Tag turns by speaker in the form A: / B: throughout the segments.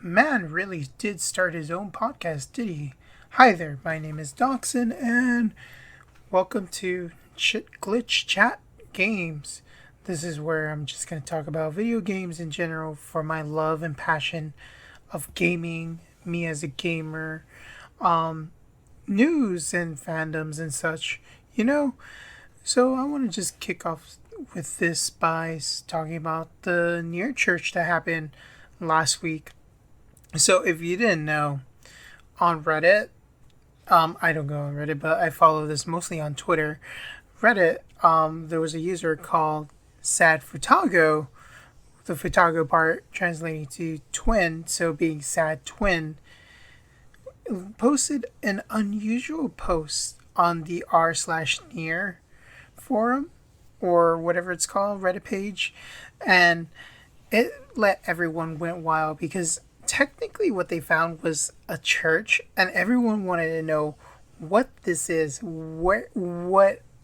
A: Man really did start his own podcast, did he? Hi there, my name is Daoxin, and welcome to Chit Glitch Chat Games. This is where I'm just going to talk about video games in general for my love and passion of gaming, me as a gamer, news and fandoms and such, you know? So I want to just kick off with this by talking about the Nier Church that happened last week. So if you didn't know, on Reddit, I don't go on Reddit, but I follow this mostly on Twitter. Reddit, there was a user called Sad Futago, the Futago part translating to twin, so being sad twin, posted an unusual post on the r/near forum, or whatever it's called, Reddit page, and it let everyone went wild because technically what they found was a church, and everyone wanted to know what this is,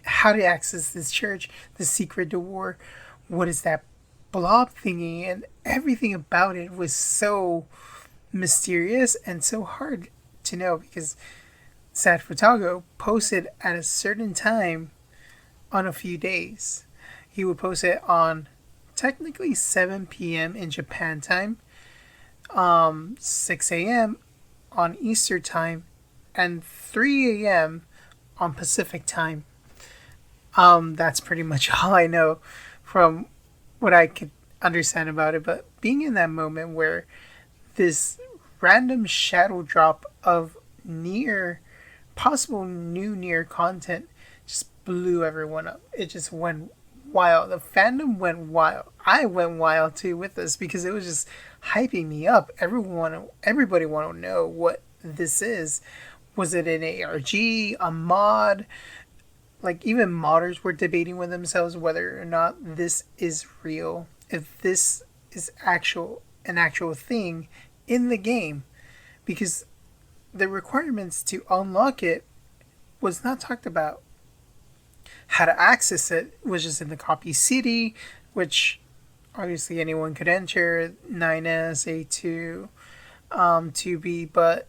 A: how to access this church, the secret door, what is that blob thingy, and everything about it was so mysterious and so hard to know because Sad Futago posted at a certain time on a few days. He would post it on technically 7 p.m. in Japan time, 6 a.m. on Easter time, and 3 a.m. on Pacific time. That's pretty much all I know from what I could understand about it. But being in that moment where this random shadow drop of possible new Nier content just blew everyone up. It just went wild. The fandom went wild. I went wild too with this because it was just hyping me up. Everybody want to know what this is. Was it an ARG, a mod? Like even modders were debating with themselves whether or not this is real. If this is an actual thing in the game, because the requirements to unlock it was not talked about. How to access it was just in the copy CD, which obviously anyone could enter, 9S, A2, 2B, but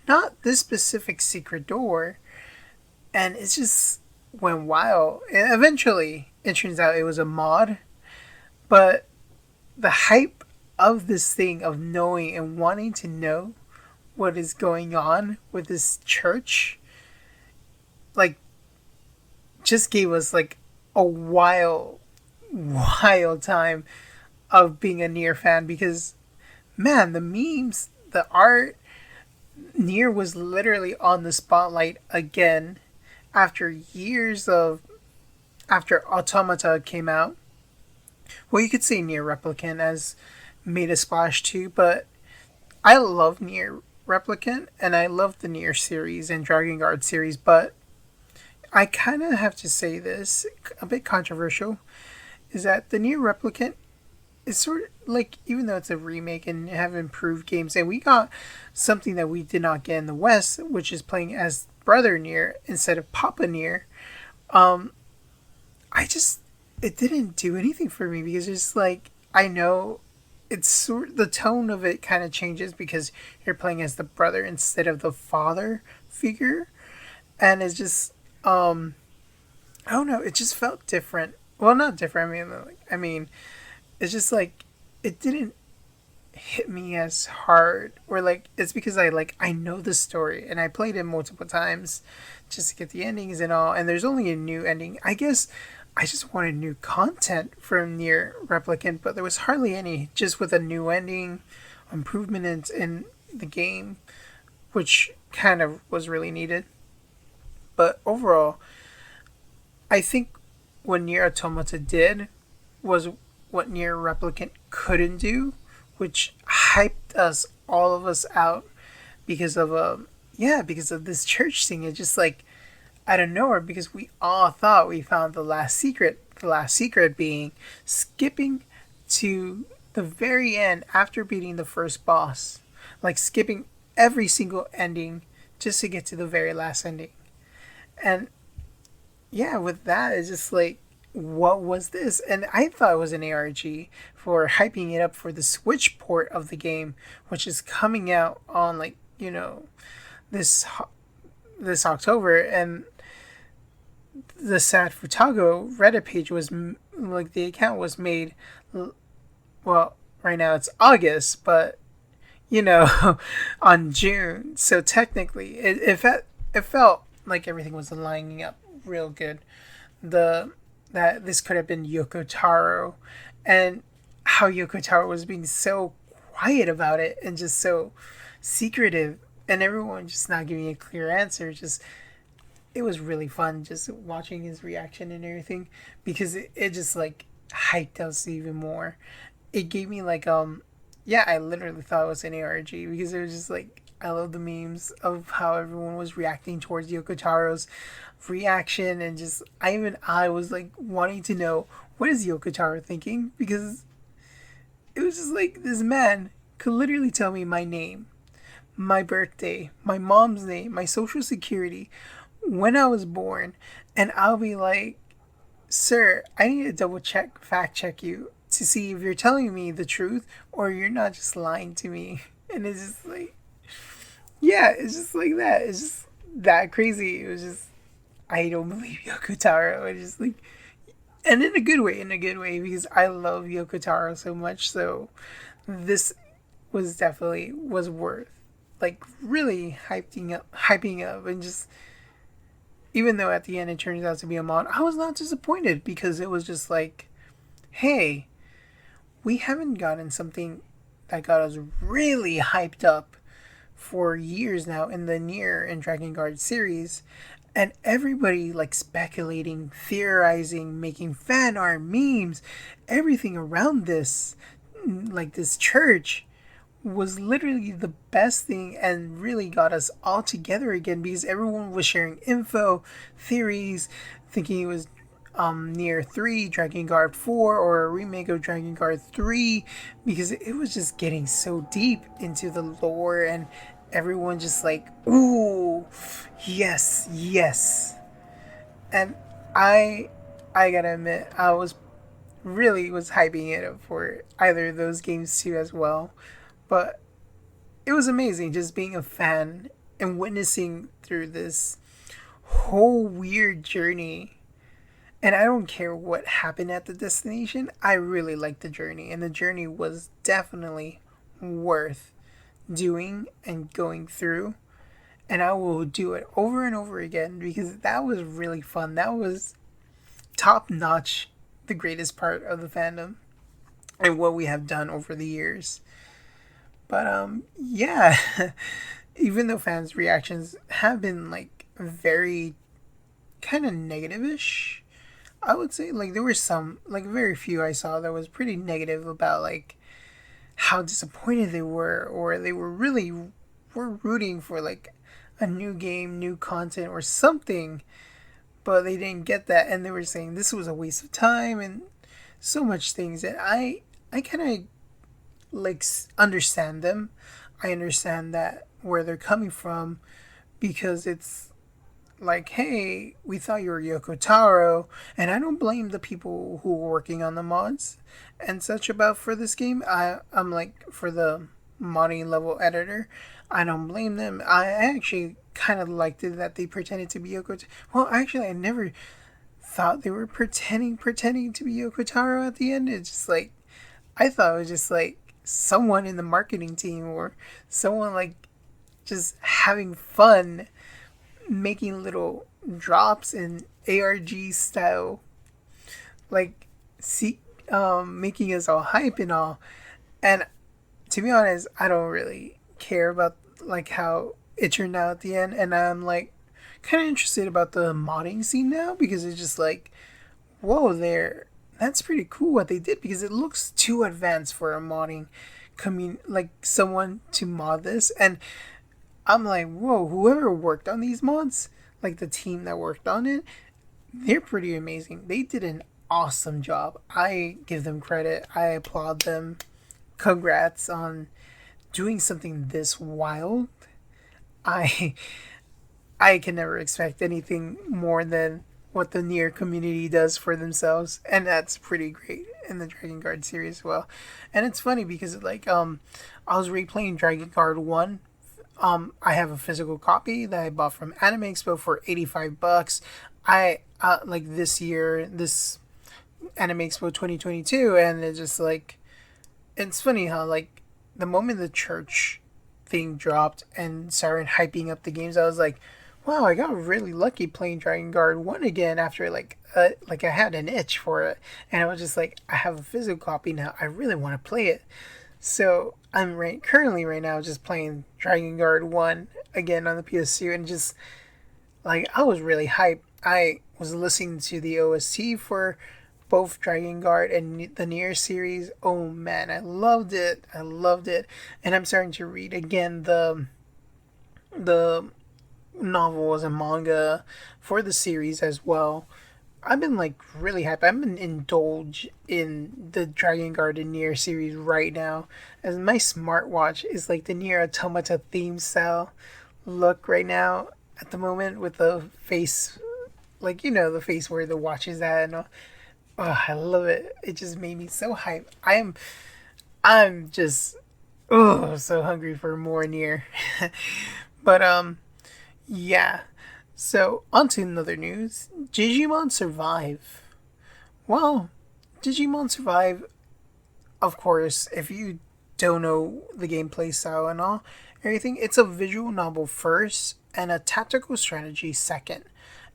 A: not this specific secret door. And it just went wild. And eventually, it turns out it was a mod, but the hype of this thing, of knowing and wanting to know what is going on with this church, like, just gave us like a wild time of being a Nier fan because, man, the memes, the art, Nier was literally on the spotlight again after years of after Automata came out. Well, you could say Nier Replicant has made a splash too, but I love Nier Replicant and I love the Nier series and Dragon Guard series, but I kind of have to say this, a bit controversial, is that the Nier Replicant is sort of like, even though it's a remake and have improved games, and we got something that we did not get in the West, which is playing as Brother Nier instead of Papa Nier, it didn't do anything for me because it's like, I know the tone of it kind of changes because you're playing as the brother instead of the father figure, and it's just, I don't know. It just felt different. Well, not different. I mean, it's just like it didn't hit me as hard. Or like it's because I know the story and I played it multiple times just to get the endings and all. And there's only a new ending. I guess I just wanted new content from Nier Replicant, but there was hardly any. Just with a new ending, improvement in the game, which kind of was really needed. But overall, I think what Nier Automata did was what Nier Replicant couldn't do, which hyped all of us out because of because of this church thing. It just like out of nowhere because we all thought we found the last secret. The last secret being skipping to the very end after beating the first boss, like skipping every single ending just to get to the very last ending. And yeah, with that, it's just like what was this? And I thought it was an ARG for hyping it up for the Switch port of the game, which is coming out on like this this October. And the Sad Futago Reddit page was like the account was made. Well, right now it's August, but on June. So technically, it felt like everything was lining up real good. The that this could have been Yoko Taro, and how Yoko Taro was being so quiet about it and just so secretive, and everyone just not giving a clear answer. Just it was really fun just watching his reaction and everything because it just like hyped us even more. It gave me like yeah, I literally thought it was an ARG because it was just like I love the memes of how everyone was reacting towards Yoko Taro's reaction, and just I was like wanting to know what is Yoko Taro thinking, because it was just like this man could literally tell me my name, my birthday, my mom's name, my social security, when I was born, and I'll be like, sir, I need to double check, fact check you to see if you're telling me the truth or you're not just lying to me. And it's just like, yeah, it's just like that. It's just that crazy. It was just, I don't believe Yoko Taro. It's just like, and in a good way, because I love Yoko Taro so much. So this was definitely was worth like really hyping up, and just even though at the end it turns out to be a mod, I was not disappointed because it was just like, hey, we haven't gotten something that got us really hyped up for years now in the Nier and Dragon Guard series, and everybody like speculating, theorizing, making fan art, memes, everything around this, like this church, was literally the best thing and really got us all together again because everyone was sharing info, theories, thinking it was Nier 3, Dragon Guard 4, or a remake of Dragon Guard 3, because it was just getting so deep into the lore, and everyone just like, ooh, yes, yes. And I I gotta admit, I was hyping it up for either of those games too as well. But it was amazing just being a fan and witnessing through this whole weird journey. And I don't care what happened at the destination, I really liked the journey. And the journey was definitely worth doing and going through. And I will do it over and over again because that was really fun. That was top notch, the greatest part of the fandom and what we have done over the years. But yeah, even though fans' reactions have been like very kind of negative-ish, I would say like there were some like very few I saw that was pretty negative about like how disappointed they were, or they were really were rooting for like a new game, new content, or something, but they didn't get that, and they were saying this was a waste of time and so much things. And I kind of like understand them. I understand that where they're coming from, because it's like, hey, we thought you were Yoko Taro, and I don't blame the people who were working on the mods and such about for this game. I'm like, for the modding level editor, I don't blame them. I actually kind of liked it that they pretended to be Yoko. Well, actually, I never thought they were pretending to be Yoko Taro at the end. It's just like I thought it was just like someone in the marketing team or someone like just having fun making little drops in ARG style, like see, making us all hype and all. And to be honest, I don't really care about like how it turned out at the end, and I'm like kind of interested about the modding scene now because it's just like, whoa, there. That's pretty cool what they did because it looks too advanced for a modding like someone to mod this. And I'm like, whoa, whoever worked on these mods, like the team that worked on it, they're pretty amazing. They did an awesome job. I give them credit. I applaud them. Congrats on doing something this wild. I I can never expect anything more than what the Nier community does for themselves, and that's pretty great in the Dragon Guard series as well. And it's funny because I was replaying Dragon Guard 1. I have a physical copy that I bought from Anime Expo for $85. I like this year, this Anime Expo 2022, and it's just like it's funny how like the moment the church thing dropped and started hyping up the games, I was like, wow, I got really lucky playing Dragon Guard 1 again after like I had an itch for it, and I was just like, I have a physical copy now. I really want to play it. So I'm currently right now just playing Dragon Guard 1 again on the PS2, and just like I was really hyped. I was listening to the OST for both Dragon Guard and the Nier series. Oh man, I loved it. I loved it. And I'm starting to read again the novels and manga for the series as well. I've been like really happy. I've been indulged in the Dragon Guard and Nier series right now, as my smartwatch is like the Nier Automata theme style look right now at the moment with the face, like the face where the watch is at, and oh, I love it. It just made me so hyped. I'm just so hungry for more Nier. But yeah. So, on to another news. Digimon Survive. Well, Digimon Survive, of course, if you don't know the gameplay style and all, everything, it's a visual novel first and a tactical strategy second.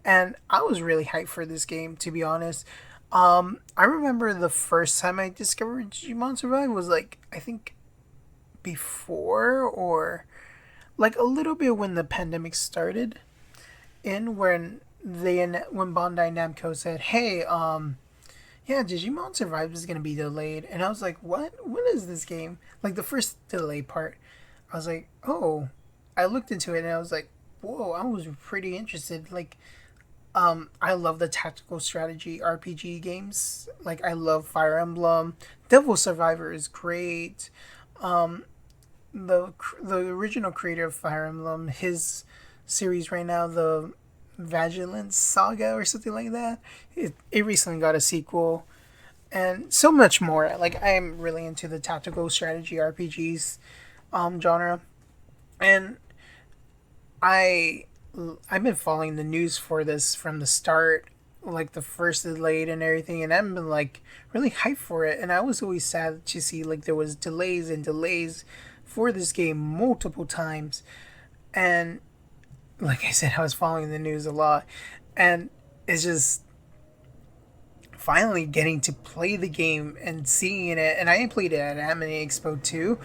A: And I was really hyped for this game, to be honest. I remember the first time I discovered Digimon Survive was like, I think before or like a little bit when the pandemic started in when Bandai Namco said, "Hey, yeah, Digimon Survive is gonna be delayed," and I was like, "What? What is this game?" Like the first delay part, I was like, "Oh," I looked into it and I was like, "Whoa!" I was pretty interested. Like, I love the tactical strategy RPG games. Like, I love Fire Emblem. Devil Survivor is great. Um, the original creator of Fire Emblem, his series right now, the Vigilance Saga or something like that. It recently got a sequel and so much more. Like I am really into the tactical strategy RPGs genre, and I I've been following the news for this from the start, like the first delayed and everything, and I've been like really hyped for it. And I was always sad to see like there was delays and delays for this game multiple times, and like I said, I was following the news a lot, and it's just finally getting to play the game and seeing it. And I played it at Anime Expo too.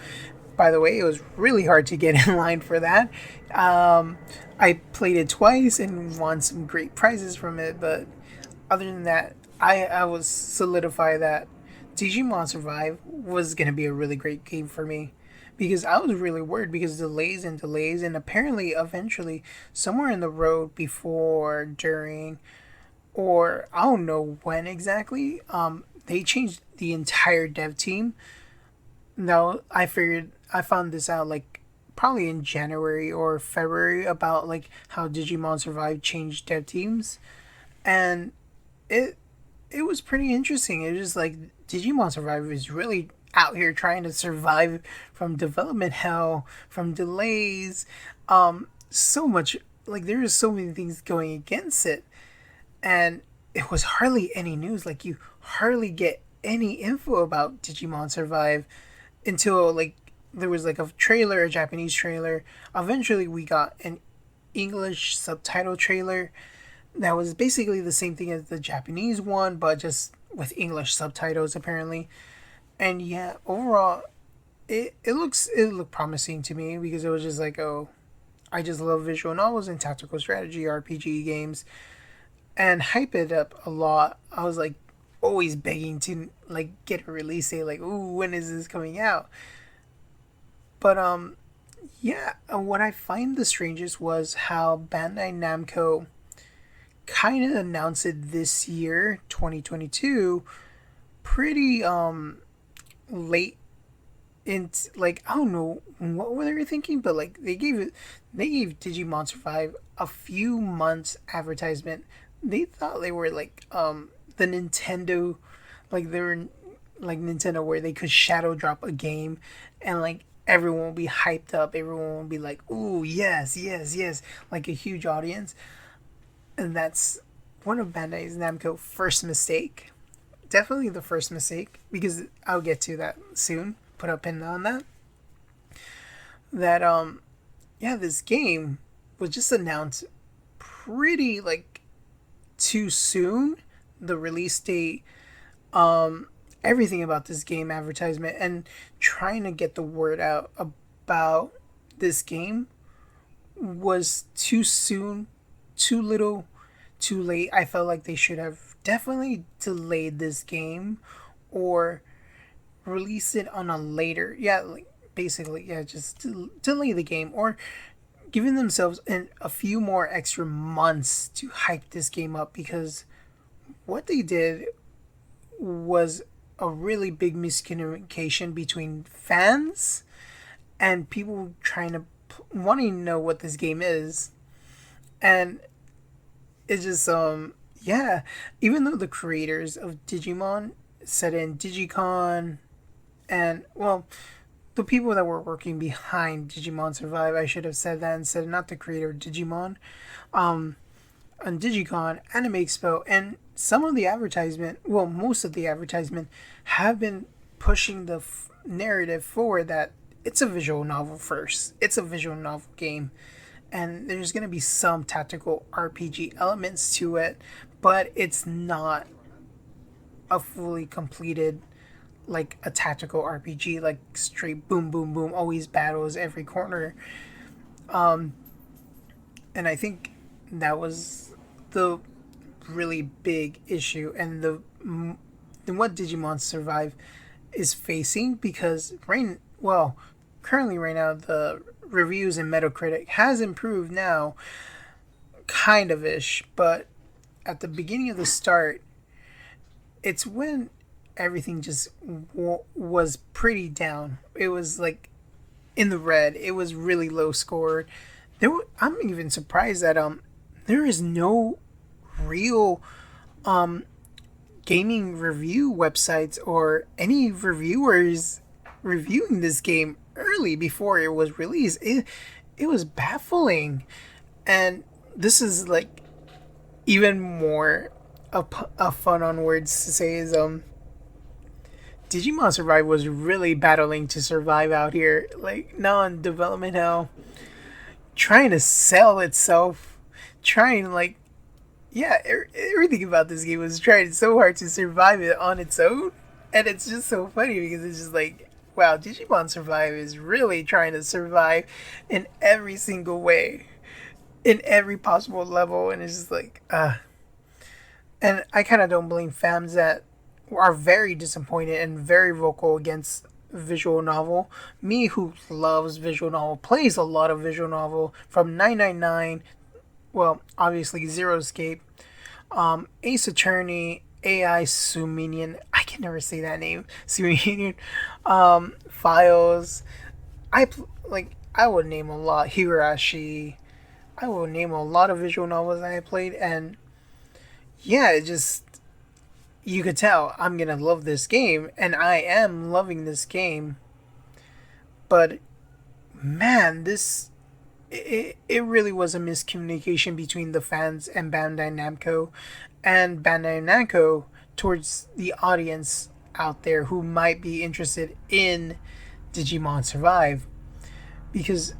A: By the way, it was really hard to get in line for that. I played it twice and won some great prizes from it, but other than that, I was solidified that Digimon Survive was going to be a really great game for me, because I was really worried because delays and delays, and apparently eventually somewhere in the road before, during, or I don't know when exactly, they changed the entire dev team. Now I found this out like probably in January or February about like how Digimon Survive changed dev teams, and it it was pretty interesting. It was just like Digimon Survive is really out here trying to survive from development hell, from delays, so much, like there is so many things going against it, and it was hardly any news. Like you hardly get any info about Digimon Survive until like there was like a trailer, a Japanese trailer. Eventually, we got an English subtitle trailer that was basically the same thing as the Japanese one, but just with English subtitles apparently. And yeah, overall, it looked promising to me because it was just like, oh, I just love visual novels and tactical strategy RPG games, and hype it up a lot. I was like always begging to like get a release date, like, ooh, when is this coming out? But yeah, what I find the strangest was how Bandai Namco kind of announced it this year, 2022, pretty late in, like I don't know what were they thinking, but like they gave Digimon Survive a few months advertisement they thought they were like the Nintendo, like they were like Nintendo where they could shadow drop a game and like everyone will be hyped up, everyone will be like, "Ooh, yes, yes, yes," like a huge audience. And that's one of Bandai's Namco first mistake. Definitely the first mistake, because I'll get to that soon. Put a pin on that. That yeah, this game was just announced pretty like too soon. The release date, everything about this game, advertisement, and trying to get the word out about this game was too soon, too little, too late. I felt like they should have definitely delayed this game or release it on a later, yeah, like basically, yeah, just delay the game or giving themselves a few more extra months to hype this game up, because what they did was a really big miscommunication between fans and people trying to wanting to know what this game is. And it's just yeah, even though the creators of Digimon said in Digicon, and well, the people that were working behind Digimon Survive, I should have said that instead, not the creator of Digimon, um on Digicon, Anime Expo, and some of the advertisement, well, most of the advertisement, have been pushing the narrative forward that it's a visual novel first. It's a visual novel game, and there's going to be some tactical RPG elements to it, but it's not a fully completed like a tactical RPG, like straight boom, boom, boom, always battles every corner. And I think that was the really big issue, and what Digimon Survive is facing, because currently right now the reviews in Metacritic has improved now, kind of ish, but at the beginning of the start, it's when everything just was pretty down. It was like in the red. It was really low scored. I'm even surprised that there is no real gaming review websites or any reviewers reviewing this game early before it was released. It was baffling, and this is like even more a fun on words to say is Digimon Survive was really battling to survive out here, like non-development hell, trying to sell itself, trying like yeah, everything about this game was trying so hard to survive it on its own, and it's just so funny because it's just like, wow, Digimon Survive is really trying to survive in every single way, in every possible level, and it's just like, and I kind of don't blame fans that are very disappointed and very vocal against visual novel. Me, who loves visual novel, plays a lot of visual novel from 999, well, obviously Zero Escape, Ace Attorney, AI Suminian. I can never say that name. Suminian. Files. I would name a lot. Higurashi. I will name a lot of visual novels I played, and yeah, it just you could tell I'm gonna love this game, and I am loving this game. But man, it really was a miscommunication between the fans and Bandai Namco, and Bandai Namco towards the audience out there who might be interested in Digimon Survive. Because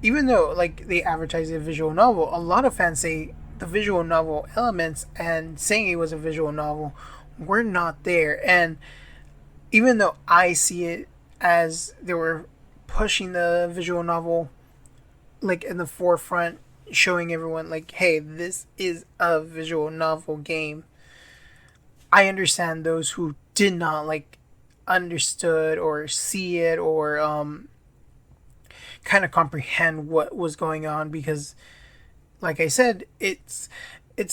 A: even though like they advertise a visual novel, a lot of fans say the visual novel elements and saying it was a visual novel were not there. And even though I see it as they were pushing the visual novel like in the forefront, showing everyone like, hey, this is a visual novel game, I understand those who did not like understood or see it or kind of comprehend what was going on, because like I said, it's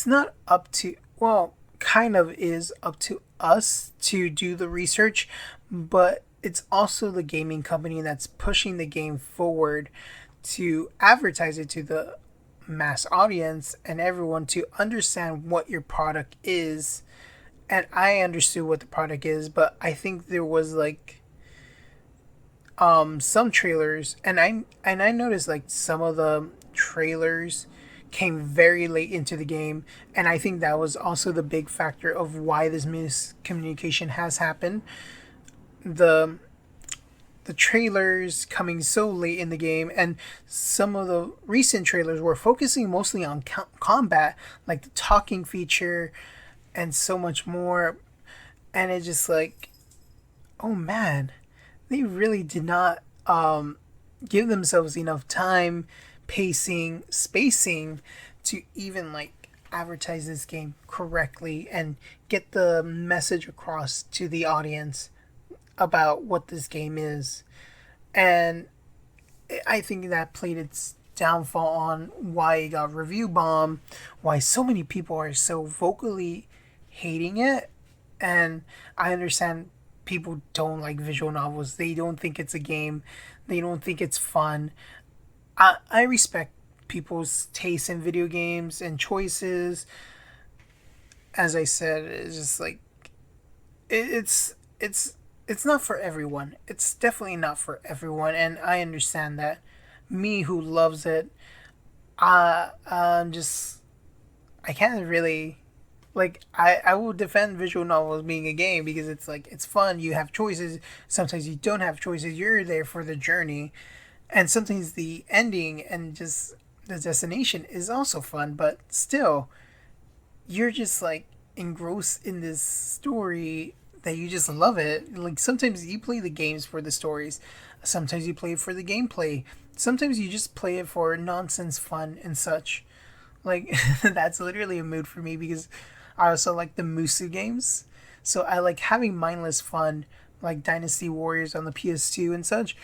A: not up to, well, kind of is up to us to do the research, but it's also the gaming company that's pushing the game forward to advertise it to the mass audience and everyone to understand what your product is. And I understood what the product is, but I think there was like some trailers, and I noticed like some of the trailers came very late into the game, and I think that was also the big factor of why this miscommunication has happened. The the trailers coming so late in the game, and some of the recent trailers were focusing mostly on combat, like the talking feature and so much more. And it's just like, oh man, they really did not give themselves enough time, pacing, spacing to even like advertise this game correctly and get the message across to the audience about what this game is. And I think that played its downfall on why it got review bomb, why so many people are so vocally hating it. And I understand people don't like visual novels. They don't think it's a game. They don't think it's fun. I respect people's taste in video games and choices. As I said, it's just like it's not for everyone. It's definitely not for everyone, and I understand that. Me, who loves it, I'm just I can't really like I will defend visual novels being a game because it's like it's fun. You have choices. Sometimes you don't have choices. You're there for the journey, and sometimes the ending and just the destination is also fun. But still, you're just like engrossed in this story that you just love it. Like sometimes you play the games for the stories, sometimes you play it for the gameplay, sometimes you just play it for nonsense fun and such. Like that's literally a mood for me because I also like the Musu games. So I like having mindless fun like Dynasty Warriors on the PS2 and such.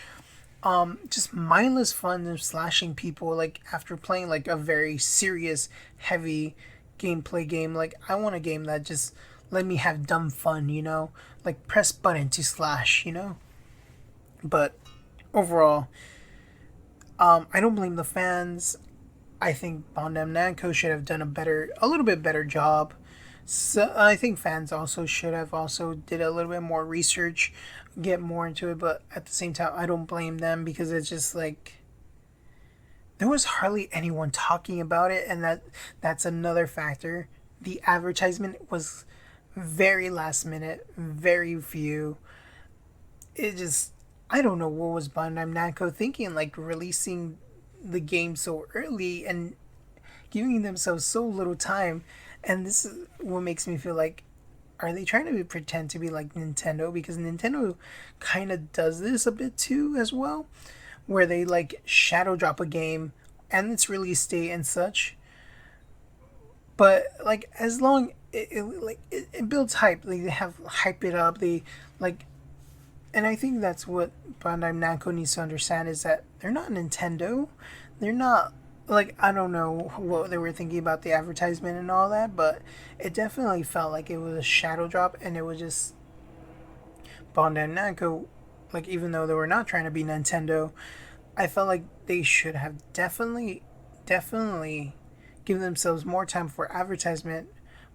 A: Just mindless fun of slashing people like after playing like a very serious, heavy gameplay game. Like I want a game that just let me have dumb fun, like press button to slash, But overall, I don't blame the fans. I think Bandai Namco should have done a little bit better job. So I think fans also should have also did a little bit more research, get more into it. But at the same time, I don't blame them because it's just like there was hardly anyone talking about it, and that's another factor. The advertisement was very last minute, very few. It just I don't know what was Bandai Namco thinking, like releasing the game so early and giving themselves so little time. And this is what makes me feel like, are they trying to pretend to be like Nintendo? Because Nintendo kind of does this a bit too as well, where they like shadow drop a game and its release date and such. But like as long it builds hype, like they have hype it up. They like, and I think that's what Bandai Namco needs to understand is that they're not Nintendo. They're not like I don't know what they were thinking about the advertisement and all that, but it definitely felt like it was a shadow drop, and it was just Bandai Namco. Like even though they were not trying to be Nintendo, I felt like they should have definitely give themselves more time for advertisement,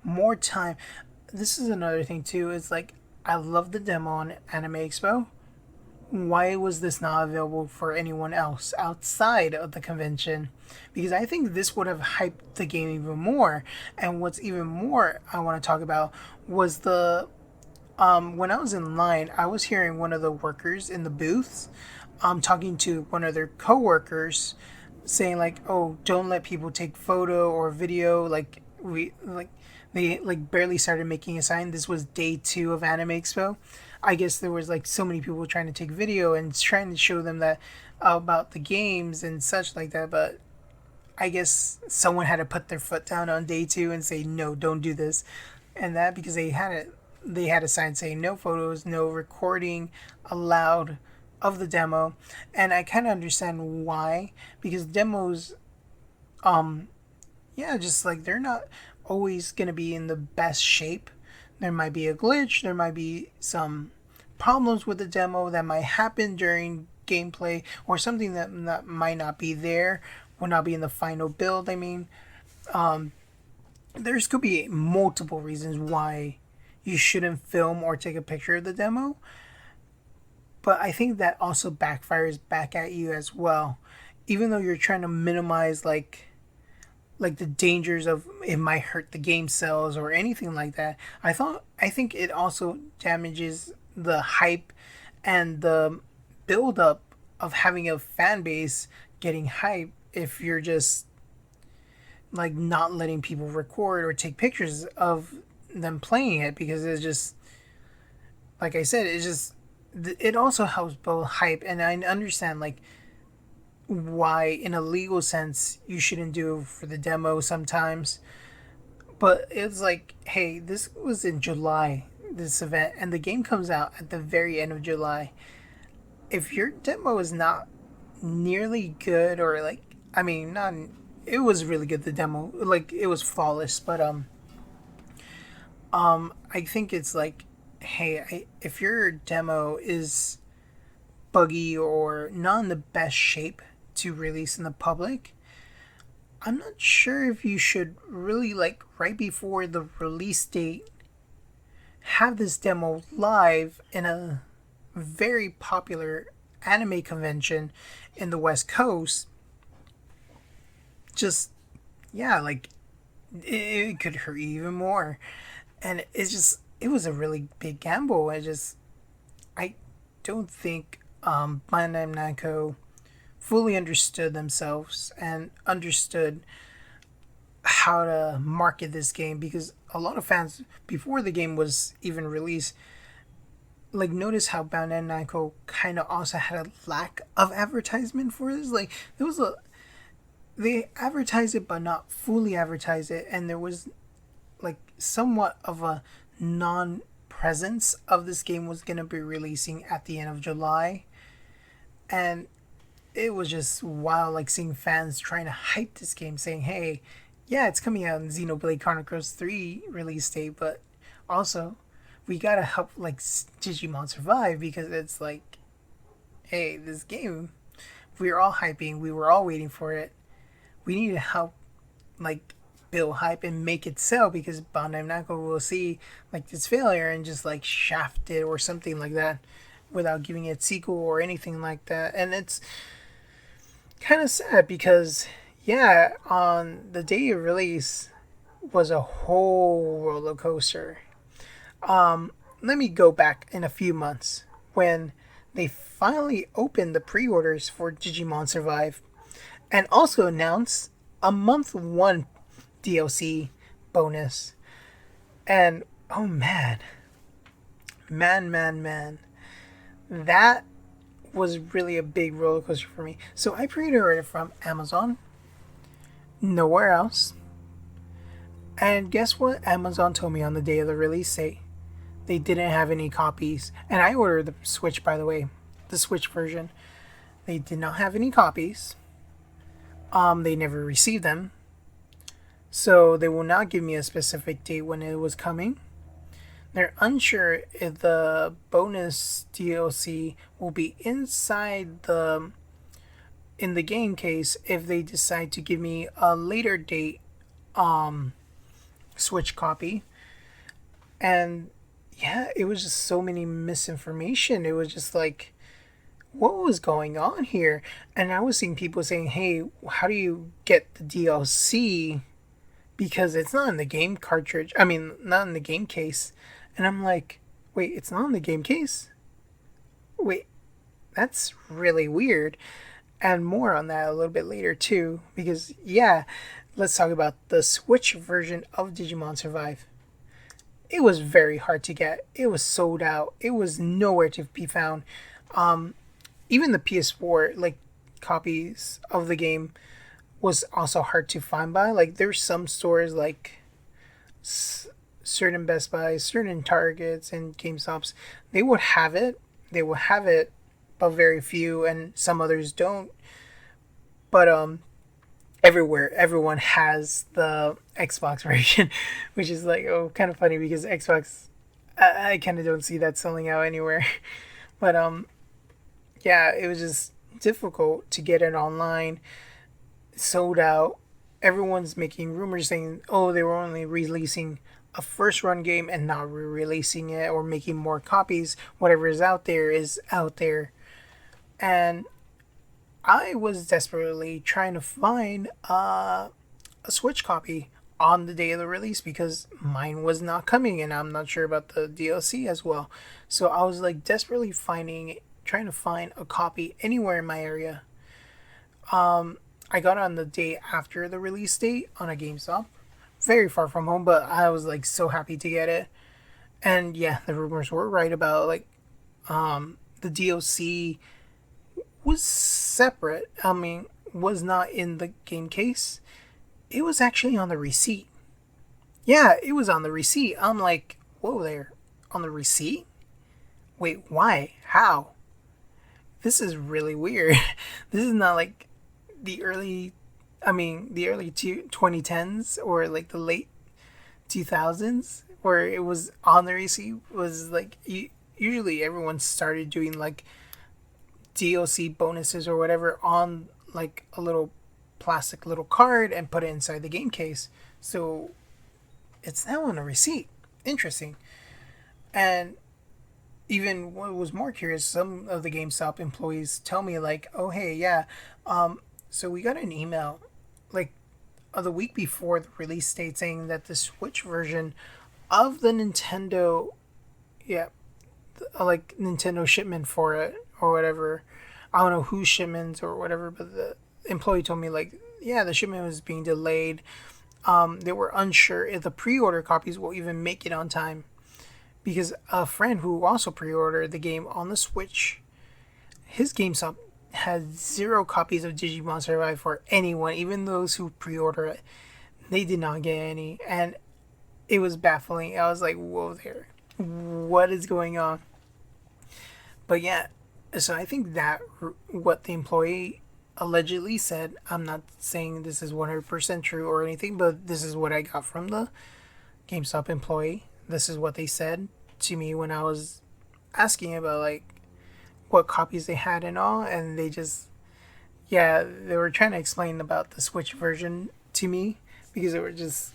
A: more time. This is another thing too. Is like I love the demo on Anime Expo. Why was this not available for anyone else outside of the convention? Because I think this would have hyped the game even more. And what's even more I want to talk about was the when I was in line, I was hearing one of the workers in the booths talking to one of their coworkers saying like, "Oh, don't let people take photo or video." Like we like they like barely started making a sign. This was day 2 of Anime Expo. I guess there was like so many people trying to take video and trying to show them that about the games and such like that. But I guess someone had to put their foot down on day 2 and say no, don't do this, and that because they had a sign saying no photos, no recording allowed of the demo. And I kind of understand why, because demos yeah, just like they're not always going to be in the best shape. There might be a glitch, there might be some problems with the demo that might happen during gameplay, or something that might not be there will not be in the final build. I mean, there's could be multiple reasons why you shouldn't film or take a picture of the demo, but I think that also backfires back at you as well. Even though you're trying to minimize like the dangers of it might hurt the game cells or anything like that. I think it also damages the hype and the build up of having a fan base getting hype if you're just like not letting people record or take pictures of them playing it, because it's just like I said, it's just it also helps build hype. And I understand like why in a legal sense you shouldn't do it for the demo sometimes, but it's like, hey, this was in July, this event, and the game comes out at the very end of July. If your demo is not nearly good, or like, I mean, not, it was really good, the demo, like it was flawless, but I think it's like, hey, if your demo is buggy or not in the best shape to release in the public, I'm not sure if you should really, like, right before the release date, have this demo live in a very popular anime convention in the West Coast. Just, yeah, like, it could hurt you even more. And it's just, it was a really big gamble. I don't think Bandai Namco fully understood themselves and understood how to market this game, because a lot of fans before the game was even released, like, notice how Bandai Namco kind of also had a lack of advertisement for this. Like, there was a, they advertised it but not fully advertise it, and there was like somewhat of a non presence of this game was going to be releasing at the end of July. And it was just wild, like seeing fans trying to hype this game, saying, hey, yeah, it's coming out in Xenoblade Chronicles 3 release date, but also we gotta help like Digimon Survive, because it's like, hey, this game, we were all hyping, we were all waiting for it. We need to help like build hype and make it sell, because Bandai Namco will see like this failure and just like shaft it or something like that without giving it sequel or anything like that. And it's kind of sad because, yeah, on the day of release was a whole roller coaster. Let me go back in a few months when they finally opened the pre-orders for Digimon Survive, and also announced a month one DLC bonus. And oh man, man, that was really a big roller coaster for me. So I pre-ordered it from Amazon, nowhere else. And guess what? Amazon told me on the day of the release date they didn't have any copies. And I ordered the Switch, by the way, the Switch version. They did not have any copies. They never received them. So they will not give me a specific date when it was coming. They're unsure if the bonus DLC will be inside the in the game case if they decide to give me a later date Switch copy. And yeah, it was just so many misinformation. It was just like, what was going on here? And I was seeing people saying, hey, how do you get the DLC? Because it's not in the game cartridge. I mean, not in the game case. And I'm like, wait, it's not in the game case? Wait, that's really weird. And more on that a little bit later too. Because, yeah, let's talk about the Switch version of Digimon Survive. It was very hard to get. It was sold out. It was nowhere to be found. Even the PS4 like copies of the game was also hard to find by. Like, there's some stores like certain Best Buys, certain Targets, and GameStops. They would have it. They will have it, but very few, and some others don't. But everywhere, everyone has the Xbox version, which is like, oh, kind of funny, because Xbox, I kind of don't see that selling out anywhere. But yeah, it was just difficult to get it online. sold out. Everyone's making rumors saying, oh, they were only releasing a first run game and not re-releasing it or making more copies. Whatever is out there is out there. And I was desperately trying to find a Switch copy on the day of the release because mine was not coming and I'm not sure about the DLC as well. So I was like desperately trying to find a copy anywhere in my area. I got it on the day after the release date on a GameStop. Very far from home, but I was like so happy to get it. And yeah, the rumors were right about like the DLC was separate. I mean, was not in the game case. It was actually on the receipt. Yeah, it was on the receipt. I'm like, whoa there. On the receipt? Wait, why? How? This is really weird. This is not like the early, the early 2010s or like the late 2000s where it was on the receipt. Was like, usually everyone started doing like DLC bonuses or whatever on like a little plastic little card and put it inside the game case. So it's now on a receipt. Interesting. And even what was more curious, some of the GameStop employees tell me like, "Oh hey, yeah, so we got an email like the week before the release date saying that the Switch version of the Nintendo, yeah, like Nintendo shipment for it or whatever. I don't know whose shipments or whatever, but the employee told me like, yeah, the shipment was being delayed. They were unsure if the pre-order copies will even make it on time because a friend who also pre-ordered the game on the Switch, his GameStop had 0 copies of Digimon Survive for anyone, even those who pre-order it. They did not get any, and it was baffling. I was like, whoa there, what is going on? But yeah, so I think that what the employee allegedly said, I'm not saying this is 100% true or anything, but this is what I got from the GameStop employee. This is what they said to me when I was asking about like what copies they had and all, and they just, yeah, they were trying to explain about the Switch version to me because they were just,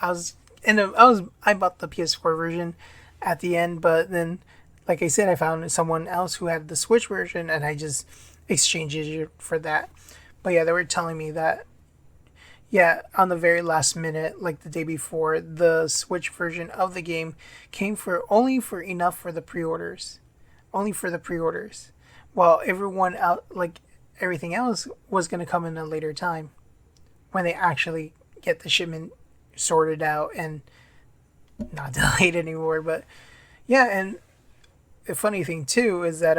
A: I was I bought the PS4 version at the end, but then like I said, I found someone else who had the Switch version and I just exchanged it for that. But yeah, they were telling me that, yeah, on the very last minute, like the day before, the Switch version of the game came for only for enough for the pre-orders. Only for the pre-orders. While everyone out, like everything else, was going to come in a later time when they actually get the shipment sorted out and not delayed anymore. But yeah, and the funny thing too is that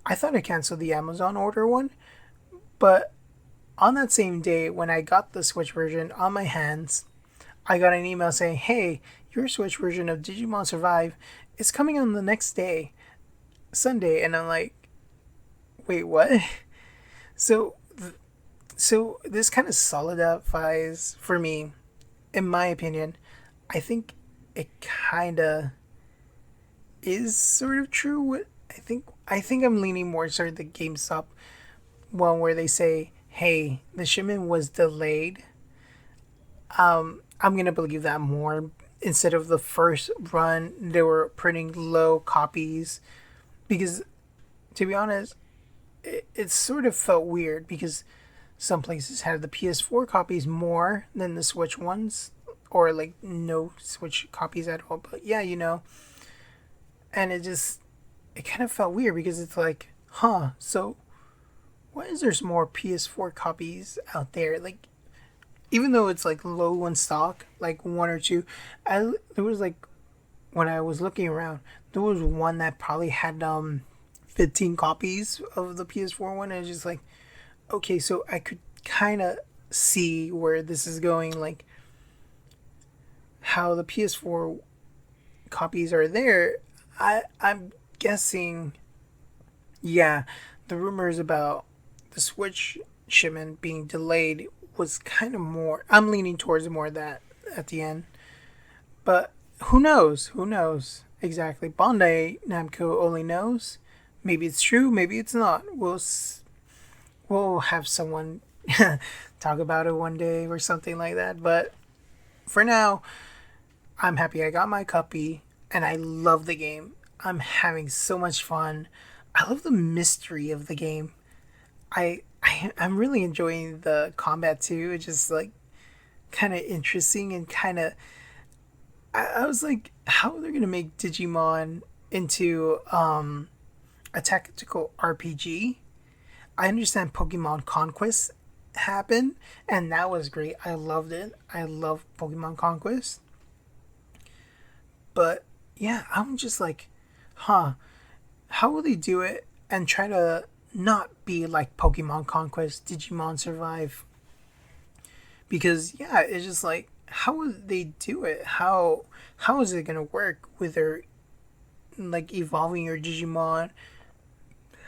A: I thought I canceled the Amazon order one, but on that same day when I got the Switch version on my hands, I got an email saying, "Hey, your Switch version of Digimon Survive is coming on the next day, Sunday." And I'm like, "Wait, what?" So so this kind of solidifies for me, in my opinion. I think it kind of is sort of true. I think I'm leaning more toward the GameStop one where they say, "Hey, the shipment was delayed." I'm gonna believe that more instead of the first run they were printing low copies because, to be honest, it sort of felt weird because some places had the PS4 copies more than the Switch ones, or like no Switch copies at all. But yeah, and it kind of felt weird because it's like, huh, so why is there more PS4 copies out there? Like, even though it's like low in stock, like one or two, there was like when I was looking around, there was one that probably had 15 copies of the PS4 one. And it's just like, okay, so I could kind of see where this is going, like how the PS4 copies are there. I'm guessing, yeah, the rumors about the Switch shipment being delayed was kind of more. I'm leaning towards more of that at the end, but who knows? Who knows exactly? Bandai Namco only knows. Maybe it's true. Maybe it's not. we'll have someone talk about it one day or something like that. But for now, I'm happy I got my copy and I love the game. I'm having so much fun. I love the mystery of the game. I'm really enjoying the combat too. It's just like kind of interesting and kind of. I was like, how are they gonna make Digimon into a tactical RPG? I understand Pokemon Conquest happened, and that was great. I loved it. I love Pokemon Conquest, but yeah, I'm just like, huh? How will they do it and try to not be like Pokemon Conquest, Digimon Survive? Because yeah, it's just like, how would they do it? How is it gonna work with their like evolving your Digimon?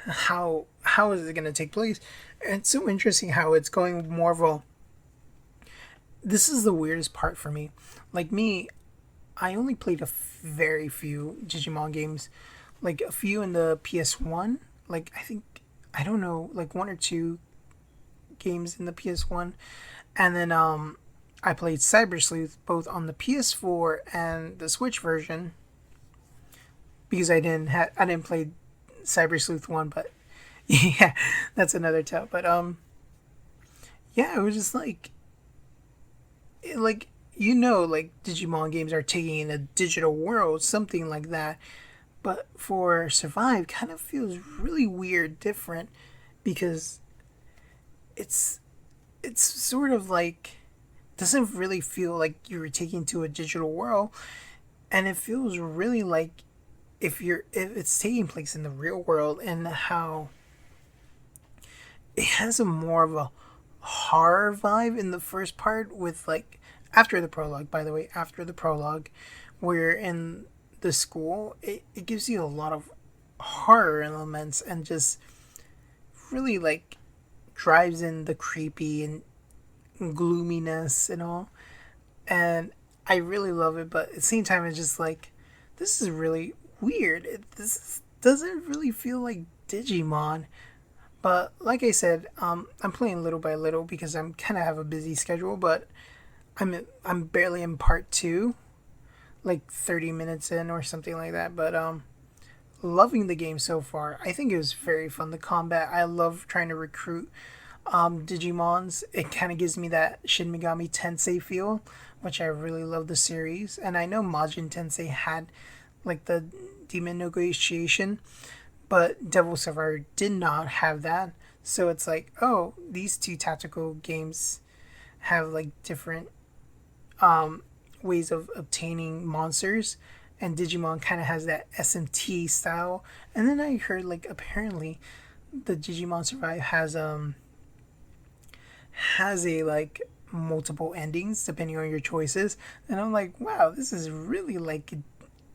A: How is it gonna take place? And it's so interesting how it's going more of a. This is the weirdest part for me. Like me, I only played very few Digimon games, like a few in the PS1. Like I think I don't know, like one or two games in the PS1, and then I played Cyber Sleuth both on the PS4 and the Switch version because I didn't play Cyber Sleuth one, but yeah, that's another tale. But yeah, it was just like like like Digimon games are taking in a digital world, something like that. But for Survive, kind of feels really weird, different because it's it's sort of like doesn't really feel like you were taken to a digital world, and it feels really like if it's taking place in the real world and how it has a more of a horror vibe in the first part with like after the prologue, by the way, after the prologue where in the school it gives you a lot of horror elements and just really like drives in the creepy and gloominess and all, and I really love it. But at the same time, it's just like this is really weird. Doesn't really feel like Digimon. But like I said, I'm playing little by little because I'm kind of have a busy schedule. But I'm barely in part two, like 30 minutes in or something like that. But loving the game so far. I think it was very fun. The combat, I love trying to recruit Digimons. It kind of gives me that Shin Megami Tensei feel, which I really love the series. And I know Majin Tensei had like the demon negotiation, but Devil Survivor did not have that. So it's like, oh, these two tactical games have like different ways of obtaining monsters, and Digimon kind of has that SMT style. And then I heard like apparently the Digimon Survive has a like multiple endings depending on your choices, and I'm like, wow, this is really like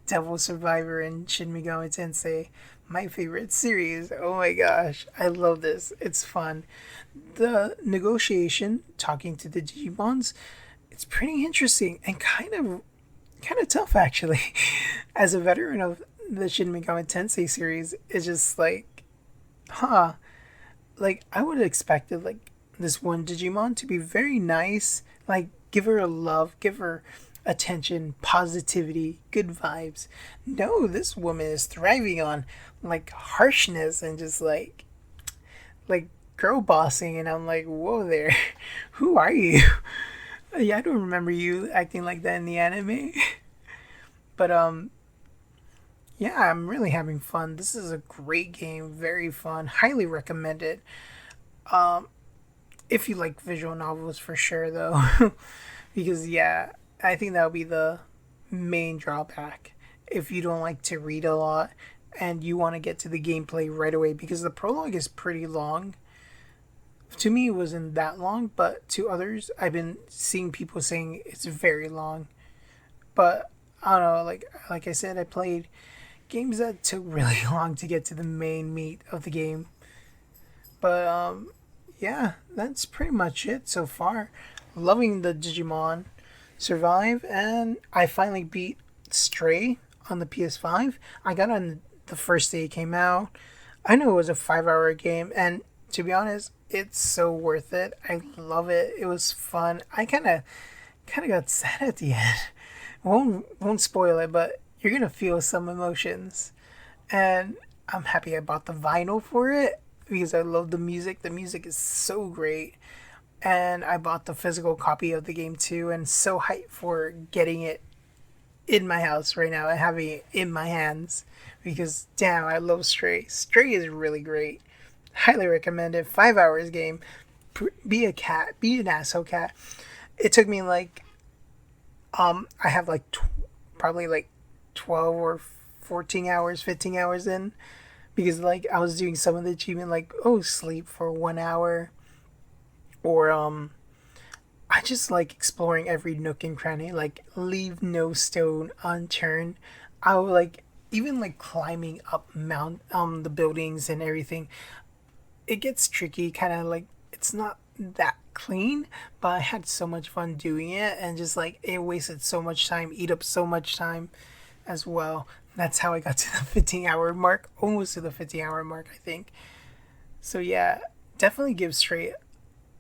A: Devil Survivor and Shin Megami Tensei, my favorite series. Oh my gosh, I love this. It's fun. The negotiation, talking to the Digimons, it's pretty interesting and kind of tough actually. As a veteran of the Shin Megami Tensei series, it's just like, huh, like I would have expected like this one Digimon to be very nice, like give her a love, give her attention, positivity, good vibes. No, this woman is thriving on like harshness and just like girl bossing, and I'm like, whoa there, who are you? Yeah, I don't remember you acting like that in the anime. But yeah, I'm really having fun. This is a great game, very fun, highly recommend it. If you like visual novels for sure though. Because yeah, I think that would be the main drawback if you don't like to read a lot and you want to get to the gameplay right away, because the prologue is pretty long. To me, it wasn't that long, but to others, I've been seeing people saying it's very long. But I don't know, like I said, I played games that took really long to get to the main meat of the game. But yeah, that's pretty much it so far. Loving the Digimon Survive, and I finally beat Stray on the PS5. I got on the first day it came out. I know it was a 5 hour game, and to be honest, it's so worth it. I love it. It was fun. I kind of got sad at the end. Won't spoil it, but you're gonna feel some emotions. And I'm happy I bought the vinyl for it because I love the music. The music is so great. And I bought the physical copy of the game too, and so hyped for getting it in my house right now and having it in my hands because damn, I love Stray. Stray is really great. Highly recommend it. 5 hours game. Be a cat. Be an asshole cat. It took me like I have like probably like 12 or 14 hours, 15 hours in because like I was doing some of the achievement like sleep for 1 hour or I just like exploring every nook and cranny, like leave no stone unturned. I would like even like climbing up mount the buildings and everything. It gets tricky, kind of like it's not that clean, but I had so much fun doing it and just like it wasted so much time, eat up so much time as well. That's how I got to the 15-hour mark, almost to the 15-hour mark, I think. So yeah, definitely give Stray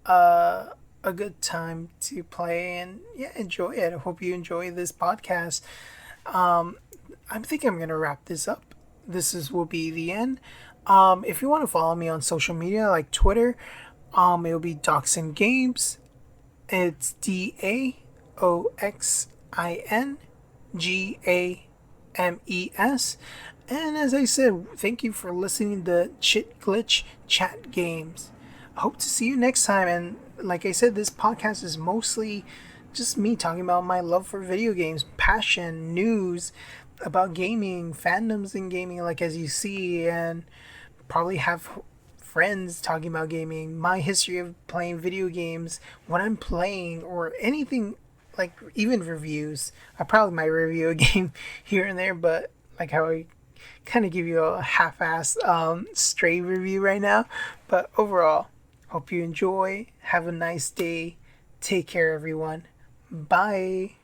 A: a good time to play and yeah, enjoy it. I hope you enjoy this podcast. I think I'm gonna wrap this up. Will be the end. If you want to follow me on social media like Twitter, it'll be Daoxin Games. It's DAOXINGAMES. And as I said, thank you for listening to Chit Glitch Chat Games. I hope to see you next time. And like I said, this podcast is mostly just me talking about my love for video games, passion, news about gaming, fandoms in gaming, like as you see, and probably have friends talking about gaming, my history of playing video games, what I'm playing, or anything like even reviews. I probably might review a game here and there, but like how I kind of give you a half-assed stray review right now. But overall, hope you enjoy. Have a nice day. Take care, everyone. Bye.